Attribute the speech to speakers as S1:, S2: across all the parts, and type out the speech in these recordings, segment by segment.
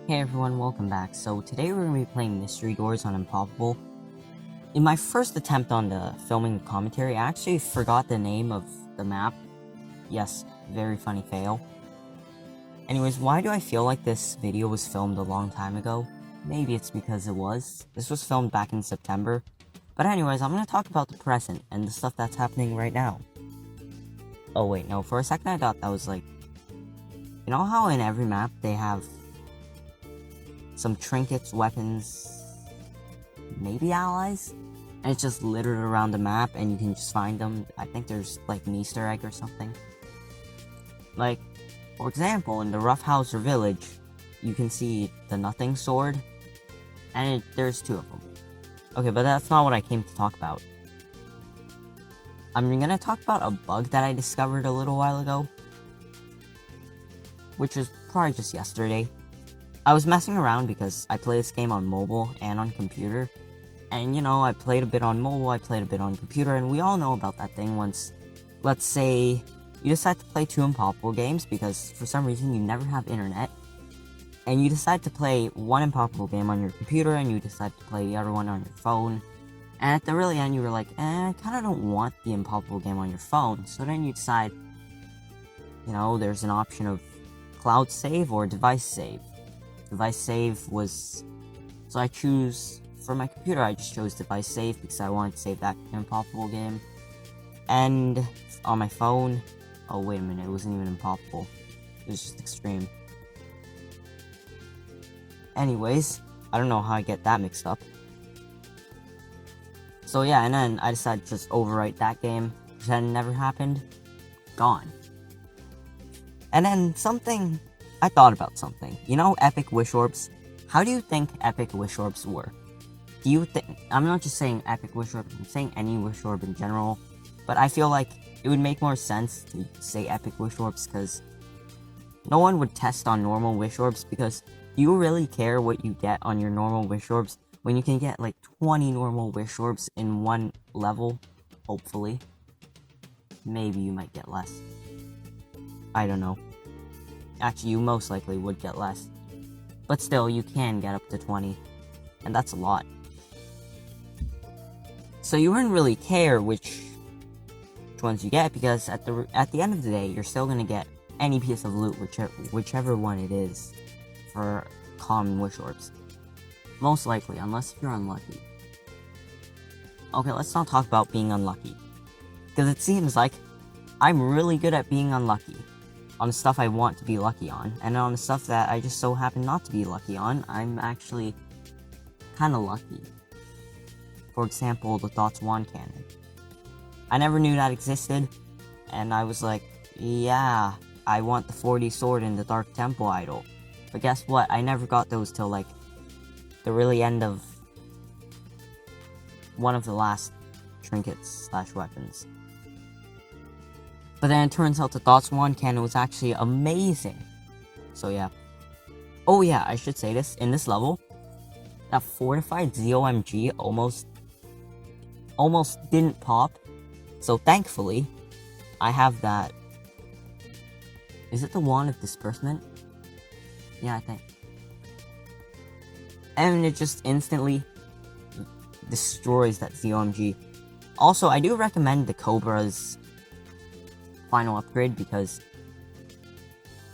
S1: Hey everyone, welcome back. So today we're going to be playing Mystery Doors on Impoppable. In my first attempt on the filming commentary, I actually forgot the name of the map. Yes, very funny fail. Anyways, why do I feel like this video was filmed a long time ago? Maybe it's because it was. This was filmed back in September. But anyways, I'm going to talk about the present and the stuff that's happening right now. Oh wait, no, for a second I thought that was like... You know how in every map they have some trinkets, weapons, maybe allies? And it's just littered around the map and you can just find them. I think there's like an Easter egg or something. Like, for example, in the Roughhouser village, you can see the Nothing Sword, and there's two of them. Okay, but that's not what I came to talk about. I'm gonna talk about a bug that I discovered a little while ago, which was probably just yesterday. I was messing around because I play this game on mobile and on computer, and you know, I played a bit on mobile, I played a bit on computer, and we all know about that thing once, let's say, you decide to play two Impoppable games because for some reason you never have internet, and you decide to play one Impoppable game on your computer and you decide to play the other one on your phone, and at the really end you were like, I kinda don't want the Impoppable game on your phone, so then you decide, you know, there's an option of cloud save or device save. Device save was, so I choose, for my computer I just chose device save because I wanted to save that Impoppable game, and on my phone, oh wait a minute, it wasn't even Impoppable, it was just Extreme. Anyways, I don't know how I get that mixed up. So yeah, and then I decided to just overwrite that game, pretend it never happened, gone. And then I thought about something. You know epic wish orbs? How do you think epic wish orbs work? Do you think, I'm not just saying epic wish orb, I'm saying any wish orb in general, but I feel like it would make more sense to say epic wish orbs because no one would test on normal wish orbs because do you really care what you get on your normal wish orbs when you can get like 20 normal wish orbs in one level? Hopefully. Maybe you might get less. I don't know. Actually, you most likely would get less. But still, you can get up to 20. And that's a lot. So you wouldn't really care which ones you get, because at the end of the day, you're still gonna get any piece of loot, whichever one it is, for common wish orbs. Most likely, unless you're unlucky. Okay, let's not talk about being unlucky. Because it seems like I'm really good at being unlucky. On the stuff I want to be lucky on, and on the stuff that I just so happen not to be lucky on, I'm actually kinda lucky. For example, the Thoughts Wand Cannon. I never knew that existed, and I was like, yeah, I want the 40 sword and the Dark Temple idol. But guess what, I never got those till like, the really end of one of the last trinkets / weapons. But then it turns out the Thoughts Wand Cannon was actually amazing. So yeah. Oh yeah, I should say this, in this level, that fortified ZOMG almost didn't pop. So thankfully, I have that. Is it the Wand of Disbursement? Yeah, I think. And it just instantly destroys that ZOMG. Also, I do recommend the Cobra's final upgrade because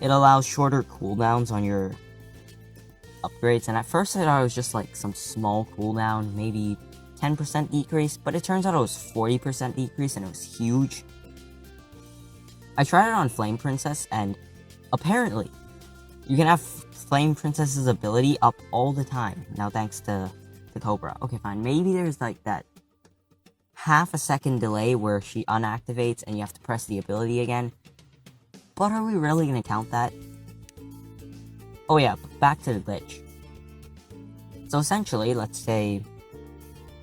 S1: it allows shorter cooldowns on your upgrades, and at first I thought it was just like some small cooldown, maybe 10% decrease, but it turns out it was 40% decrease and it was huge. I tried it on Flame Princess, and apparently you can have Flame Princess's ability up all the time now thanks to the Cobra. Okay, fine, maybe there's like that half a second delay where she unactivates and you have to press the ability again. But are we really gonna count that? Oh yeah, back to the glitch. So essentially, let's say,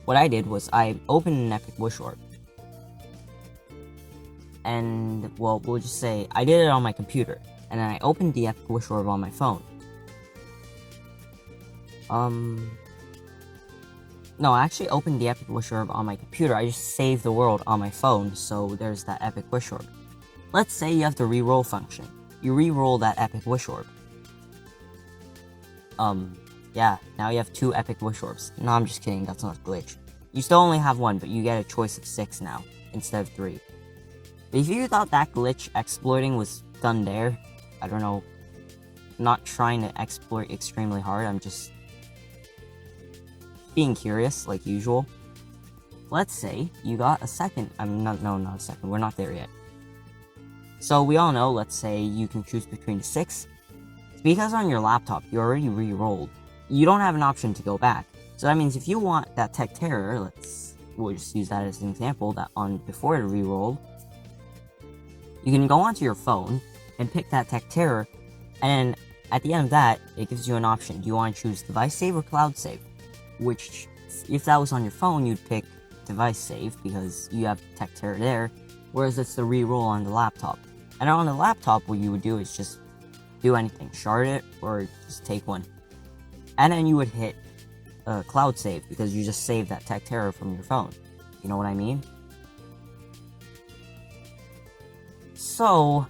S1: what I did was I opened an epic wish orb. And, well, we'll just say, I did it on my computer. And then I opened the epic wish orb on my phone. No, I actually opened the epic wish orb on my computer. I just saved the world on my phone, so there's that epic wish orb. Let's say you have the reroll function. You reroll that epic wish orb. Yeah, now you have 2 epic wish orbs. No, I'm just kidding, that's not a glitch. You still only have 1, but you get a choice of 6 now, instead of 3. But if you thought that glitch exploiting was done there, I don't know, not trying to exploit extremely hard, I'm just being curious, like usual. Let's say you got a second, not a second, we're not there yet. So we all know, let's say you can choose between 6. Because on your laptop, you already re-rolled. You don't have an option to go back. So that means if you want that Tech Terror, we'll just use that as an example, that before it re-rolled, you can go onto your phone and pick that Tech Terror, and at the end of that, it gives you an option. Do you want to choose Device Save or Cloud Save? Which, if that was on your phone, you'd pick Device Save, because you have Tech Terror there, whereas it's the re-roll on the laptop. And on the laptop, what you would do is just do anything, shard it, or just take one. And then you would hit Cloud Save, because you just saved that Tech Terror from your phone. You know what I mean? So,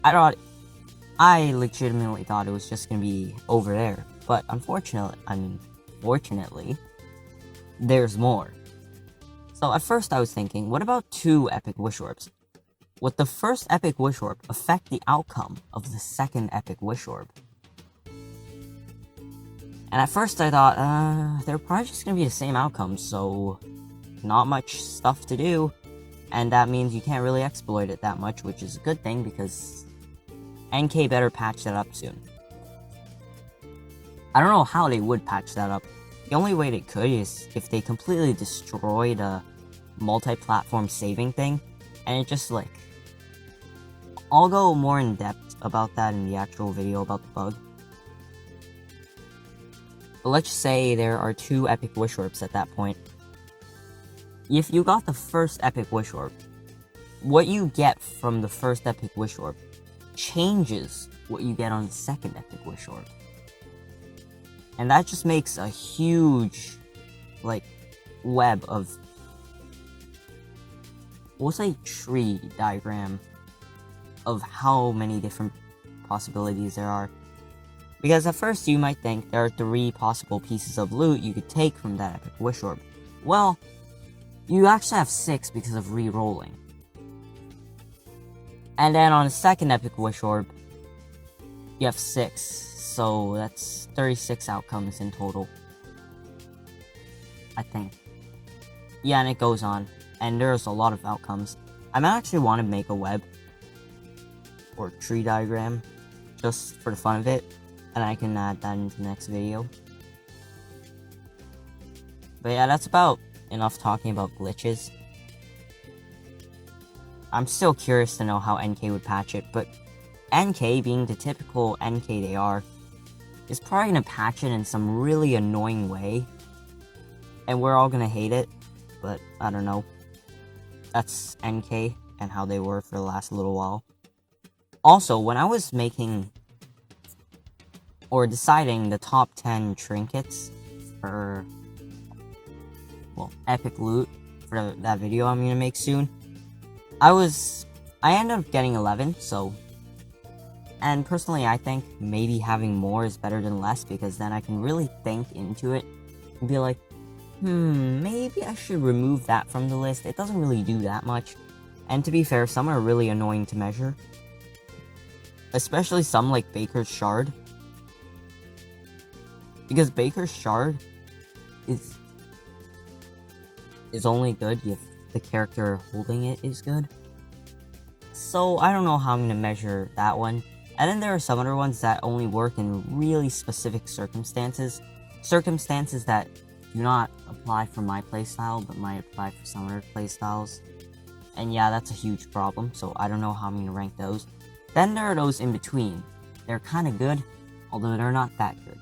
S1: I legitimately thought it was just gonna be over there, but fortunately, there's more. So at first I was thinking, what about 2 epic wish orbs? Would the first epic wish orb affect the outcome of the second epic wish orb? And at first I thought, they're probably just gonna be the same outcome, so not much stuff to do. And that means you can't really exploit it that much, which is a good thing, because NK better patch that up soon. I don't know how they would patch that up. The only way they could is if they completely destroy the multi-platform saving thing, and it just like... I'll go more in depth about that in the actual video about the bug. But let's say there are 2 epic wish orbs at that point. If you got the first epic wish orb, what you get from the first epic wish orb changes what you get on the second epic wish orb. And that just makes a huge, like, web of... we'll say tree diagram of how many different possibilities there are. Because at first you might think there are 3 possible pieces of loot you could take from that epic wish orb. Well, you actually have 6 because of re-rolling. And then on the second epic wish orb, you have 6, so that's 36 outcomes in total, I think. Yeah, and it goes on, and there's a lot of outcomes. I might actually want to make a web or tree diagram just for the fun of it, and I can add that into the next video. But yeah, that's about enough talking about glitches. I'm still curious to know how NK would patch it, but NK, being the typical NK they are, is probably gonna patch it in some really annoying way, and we're all gonna hate it, but I don't know. That's NK and how they were for the last little while. Also, when I was making or deciding the top 10 trinkets for, well, epic loot for that video I'm gonna make soon, I ended up getting 11, so, and personally I think maybe having more is better than less, because then I can really think into it and be like, maybe I should remove that from the list. It doesn't really do that much, and to be fair, some are really annoying to measure, especially some like Baker's Shard, because Baker's Shard is only good if the character holding it is good. So I don't know how I'm going to measure that one. And then there are some other ones that only work in really specific circumstances. Circumstances that do not apply for my playstyle, but might apply for some other playstyles. And yeah, that's a huge problem, so I don't know how I'm going to rank those. Then there are those in between. They're kind of good, although they're not that good.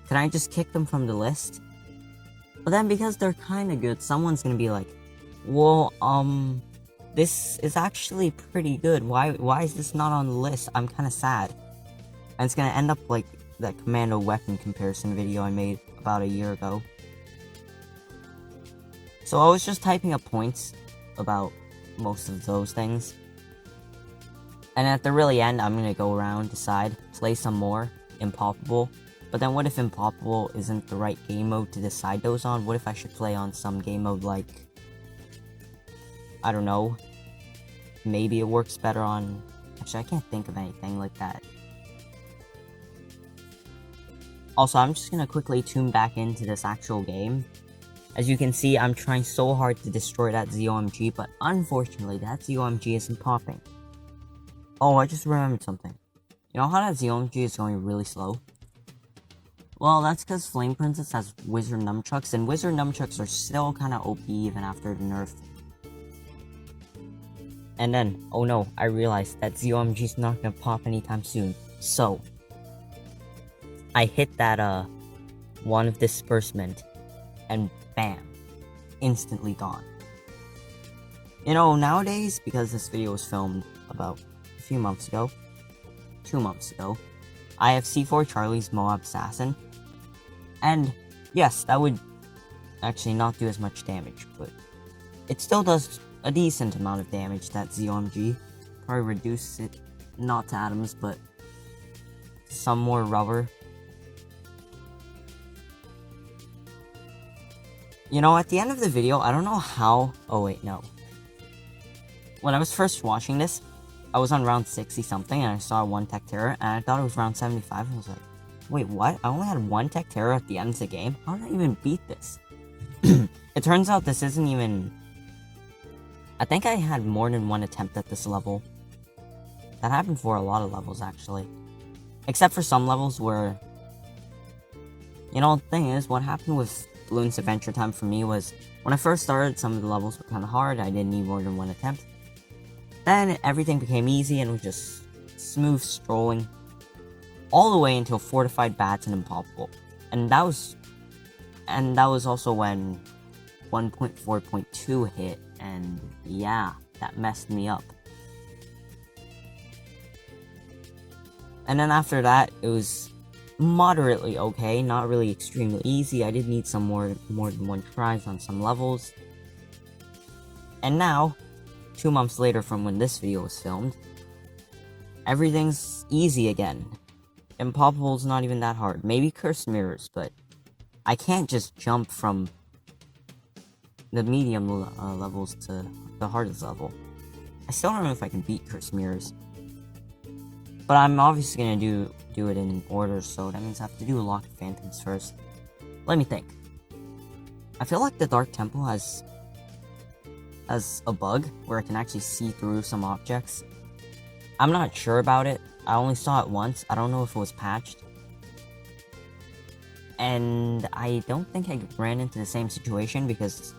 S1: Can I just kick them from the list? But then because they're kind of good, someone's going to be like, well, this is actually pretty good. Why is this not on the list? I'm kind of sad. And it's going to end up like that commando weapon comparison video I made about a year ago. So I was just typing up points about most of those things. And at the really end, I'm going to go around, decide, play some more Impoppable. But But then what if Impoppable isn't the right game mode to decide those on? What if I should play on some game mode like, I don't know, maybe it works better on... Actually, I can't think of anything like that. Also, I'm just gonna quickly tune back into this actual game. As you can see, I'm trying so hard to destroy that ZOMG, but unfortunately, that ZOMG isn't popping. Oh, I just remembered something. You know how that ZOMG is going really slow? Well, that's because Flame Princess has Wizard Nunchucks, and Wizard Nunchucks are still kinda OP even after the nerf. And then, oh no, I realized that ZOMG is not gonna pop anytime soon. So, I hit that, Wand of Disbursement, and bam, instantly gone. You know, nowadays, because this video was filmed about a few months ago, 2 months ago, I have C4 Charlie's Moab Assassin, and yes, that would actually not do as much damage, but it still does a decent amount of damage, that ZOMG. Probably reduce it, not to atoms, but some more rubber. You know, at the end of the video, I don't know how... Oh wait, no. When I was first watching this, I was on round 60-something, and I saw one Tech Terror, and I thought it was round 75, and I was like, wait, what? I only had one Tech Terror at the end of the game? How did I even beat this? It turns out this isn't even... I think I had more than one attempt at this level. That happened for a lot of levels, actually. Except for some levels where... You know, the thing is, what happened with Bloons Adventure Time for me was, when I first started, some of the levels were kind of hard, I didn't need more than one attempt. Then, everything became easy and was just smooth strolling. All the way until Fortified Bats and Impoppable. And that was also when 1.4.2 hit, and yeah, that messed me up. And then after that, it was moderately okay, not really extremely easy. I did need some more than one tries on some levels. And now, 2 months later from when this video was filmed, everything's easy again. Impoppable's not even that hard. Maybe Cursed Mirrors, but I can't just jump from the medium levels to the hardest level. I still don't know if I can beat Cursed Mirrors. But I'm obviously gonna do it in order, so that means I have to do a Lock of Phantoms first. Let me think. I feel like the Dark Temple has a bug where it can actually see through some objects. I'm not sure about it. I only saw it once. I don't know if it was patched. And I don't think I ran into the same situation because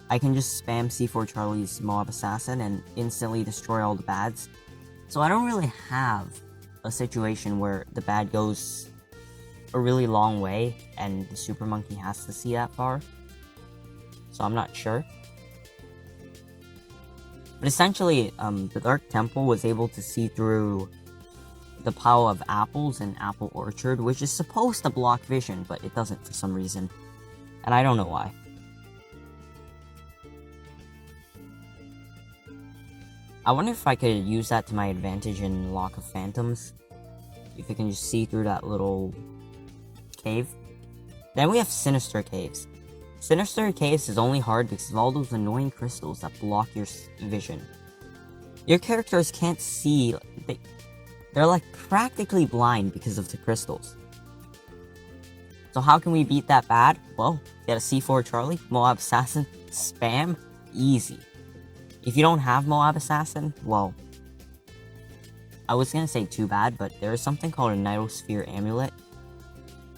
S1: I can just spam C4 Charlie's Moab Assassin and instantly destroy all the bads. So I don't really have a situation where the bad goes a really long way and the Super Monkey has to see that far. So I'm not sure. But essentially, the Dark Temple was able to see through the pile of apples in Apple Orchard, which is supposed to block vision, but it doesn't for some reason. And I don't know why. I wonder if I could use that to my advantage in Lock of Phantoms. If it can just see through that little cave. Then we have Sinister Caves. Sinister Caves is only hard because of all those annoying crystals that block your vision. Your characters can't see, they're like practically blind because of the crystals. So how can we beat that bad? Well, get a C4 Charlie, Moab Assassin, spam, easy. If you don't have Moab Assassin, well, I was gonna say too bad, but there is something called a Nightosphere Amulet.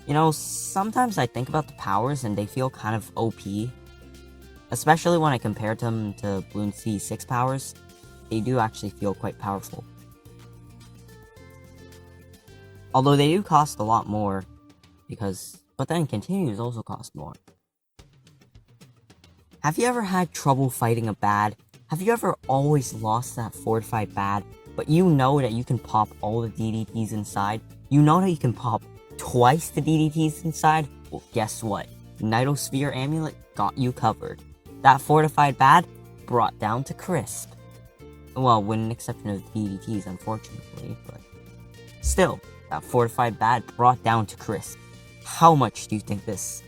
S1: You know, sometimes I think about the powers and they feel kind of OP. Especially when I compare them to Bloons C6 powers. They do actually feel quite powerful. Although they do cost a lot more, but then continues also cost more. Have you ever had trouble fighting a bad? Have you ever always lost that fortified bad, but you know that you can pop all the DDTs inside? You know that you can pop twice the DDTs inside? Well, guess what? Nightosphere Amulet got you covered. That fortified bad brought down to crisp. Well, with an exception of the DDTs, unfortunately, but still, that fortified bad brought down to crisp. How much do you think this,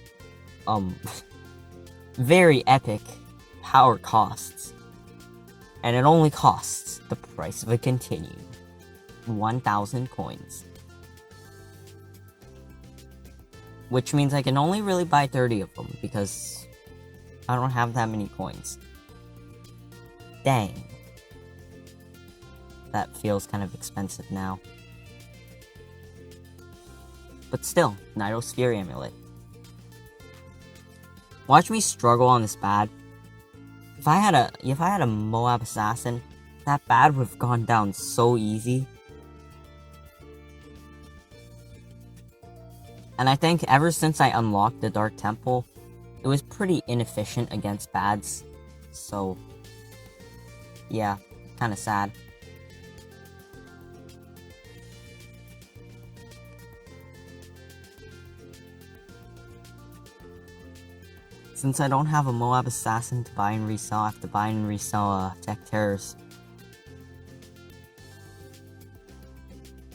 S1: very epic power costs? And it only costs the price of a continue. 1,000 coins. Which means I can only really buy 30 of them, because I don't have that many coins. Dang. That feels kind of expensive now. But still, Nidosphere Amulet. Watch me struggle on this bad. If I had a Moab Assassin, that bad would have gone down so easy. And I think ever since I unlocked the Dark Temple, it was pretty inefficient against bads. So, yeah, kinda sad. Since I don't have a Moab Assassin to buy and resell, I have to buy and resell Tech Terrors.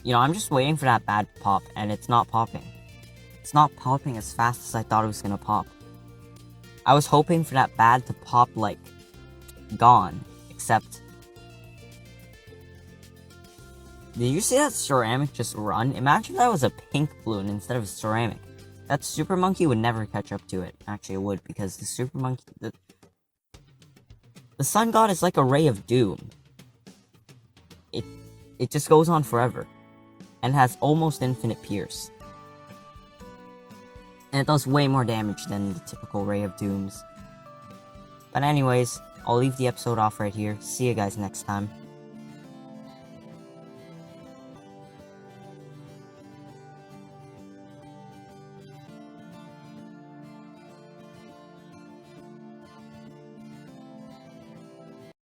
S1: You know, I'm just waiting for that bad pop, and it's not popping. It's not popping as fast as I thought it was gonna pop. I was hoping for that bad to pop, like, gone, except... Did you see that ceramic just run? Imagine that was a pink balloon instead of a ceramic. That super monkey would never catch up to it. Actually, it would, because the super monkey... The sun god is like a ray of doom. It just goes on forever. And has almost infinite pierce. And it does way more damage than the typical Ray of Dooms. But anyways, I'll leave the episode off right here. See you guys next time.